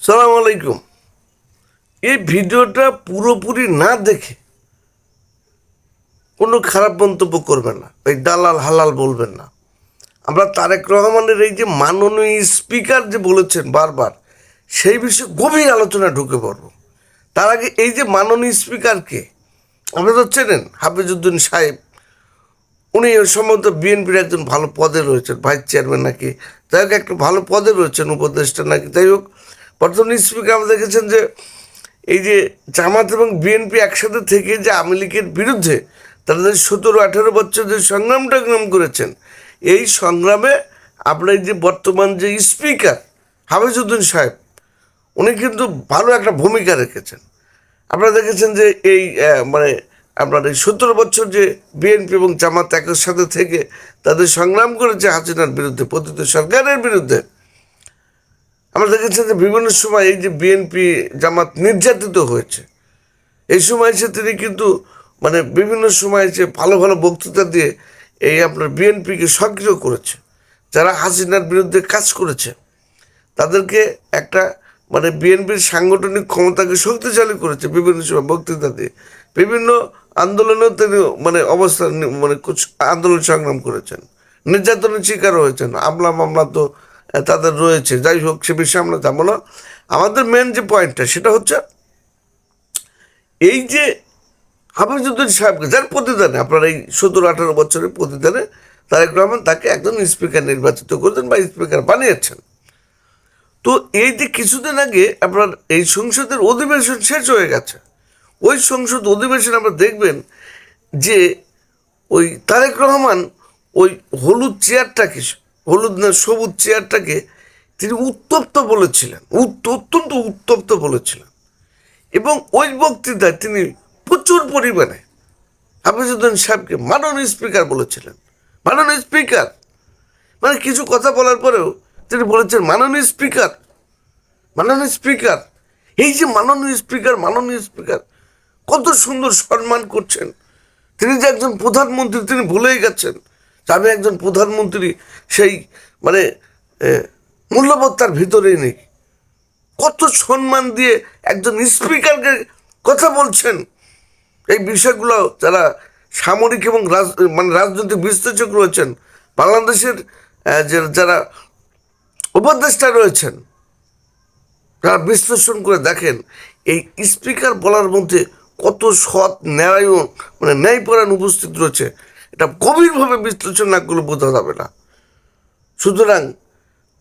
সালাম আলাইকুম। এই ভিডিওটা পুরোপুরি না দেখে কোনো খারাপ মন্তব্য করবেন না, ওই দালাল হালাল বলবেন না। আমরা তারেক রহমানের এই যে মাননীয় স্পিকার যে বলেছেন বারবার, সেই বিষয়ে গভীর আলোচনা ঢুকে পড়ব। তার আগে এই যে মাননীয় স্পিকারকে আমরা তো চেনেন, হাফিজউদ্দিন সাহেব, উনি সম্ভবত বিএনপির একজন ভালো পদে রয়েছেন, ভাইস চেয়ারম্যান নাকি, যাই হোক একটা ভালো পদে রয়েছেন, উপদেষ্টা নাকি, যাই হোক। বর্তমান স্পিকার আমরা দেখেছেন যে এই যে জামাত এবং বিএনপি একসাথে থেকে যে আওয়ামী লীগের বিরুদ্ধে তারা যে 17-18 বছর যে সংগ্রাম করেছেন, এই সংগ্রামে আপনার এই যে বর্তমান যে স্পিকার হাফিজউদ্দিন সাহেব, উনি কিন্তু ভালো একটা ভূমিকা রেখেছেন। আপনারা দেখেছেন যে এই মানে আপনার এই 17 বছর যে বিএনপি এবং জামাত একের সাথে থেকে তাদের সংগ্রাম করেছে হাসিনার বিরুদ্ধে, পতিত সরকারের বিরুদ্ধে। আমরা দেখেছেন যে বিভিন্ন সময় এই যে বিএনপি জামাত নির্যাতিত হয়েছে, এই সময় এসে তিনি কিন্তু মানে বিভিন্ন সময় এসে ভালো ভালো বক্তৃতা দিয়ে এই আপনার বিএনপিকে সক্রিয় করেছে। যারা হাসিনার বিরুদ্ধে কাজ করেছে তাদেরকে একটা মানে বিএনপির সাংগঠনিক ক্ষমতাকে শক্তিশালী করেছে বিভিন্ন সময় বক্তৃতা দিয়ে। বিভিন্ন আন্দোলনেও তিনি মানে অবস্থান মানে আন্দোলন সংগ্রাম করেছেন, নির্যাতনের শিকার হয়েছেন, আমলা মামলা তো তাদের রয়েছে। যাই হোক, সে বিষয়ে আমরা যাবো না। আমাদের মেন যে পয়েন্টটা সেটা হচ্ছে এই যে হাফিজউদ্দিন সাহেবকে, যার প্রতিদানে আপনার এই 17-18 বছরের প্রতিদানে তারেক রহমান তাকে একজন স্পিকার নির্বাচিত করেছেন বা স্পিকার বানিয়েছেন। তো এই যে কিছুদিন আগে আপনার এই সংসদের অধিবেশন শেষ হয়ে গেছে, ওই সংসদ অধিবেশন আমরা দেখবেন যে ওই তারেক রহমান ওই হলুদ চেয়ারটাকে, হলুদ না সবুজ চেয়ারটাকে তিনি উত্তপ্ত বলেছিলেন, অত্যন্ত উত্তপ্ত বলেছিলেন। এবং ওই বক্তৃতায় তিনি প্রচুর পরিমাণে হাফিজউদ্দিন সাহেবকে মাননীয় স্পিকার বলেছিলেন। মাননীয় স্পিকার মানে কিছু কথা বলার পরেও তিনি বলেছেন মাননীয় স্পিকার, মাননীয় স্পিকার। এই যে মাননীয় স্পিকার, মাননীয় স্পিকার কত সুন্দর সম্মান করছেন। তিনি যে একজন প্রধানমন্ত্রী তিনি ভুলেই গেছেন যে আমি একজন প্রধানমন্ত্রী, সেই মানে মূল্যবোধ তার ভিতরেই নেই। কত সম্মান দিয়ে একজন স্পিকারকে কথা বলছেন। এই বিষয়গুলো যারা সামরিক এবং মানে রাজনৈতিক বিশ্লেষক রয়েছেন, বাংলাদেশের যারা উপদেষ্টা রয়েছেন, তারা বিশ্লেষণ করে দেখেন এই স্পিকার বলার মধ্যে কত সৎ ন্যায় মানে ন্যায়পরায়ণ উপস্থিত রয়েছে। এটা গভীরভাবে বিশ্লেষণ না করলে বোঝা যাবে না। সুতরাং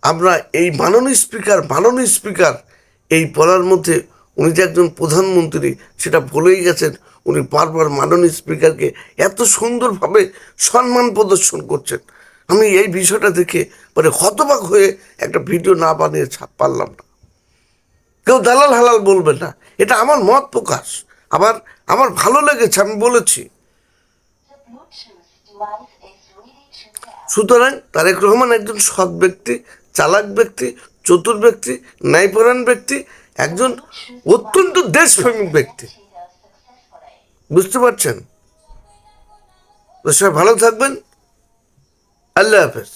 আমরা এই মাননীয় স্পিকার এই বলার মধ্যে উনি যে একজন প্রধানমন্ত্রী সেটা ভুলেই গেছেন। উনি বারবার মাননীয় স্পিকারকে এত সুন্দরভাবে সম্মান প্রদর্শন করছেন। আমি এই বিষয়টা দেখে মানে হতবাক হয়ে একটা ভিডিও না বানিয়ে ছাপ পারলাম না। কেউ দালাল হালাল বলবে না, এটা আমার মত প্রকাশ। আমার ভালো লেগেছে, আমি বলেছি। সুতরাং তারেক রহমান একজন সৎ ব্যক্তি, চালাক ব্যক্তি, চতুর ব্যক্তি, ন্যায়পরায়ণ ব্যক্তি, একজন অত্যন্ত দেশপ্রেমিক ব্যক্তি। বুঝতে পারছেন? তো সবাই ভালো থাকবেন। আল্লাহ হাফেজ।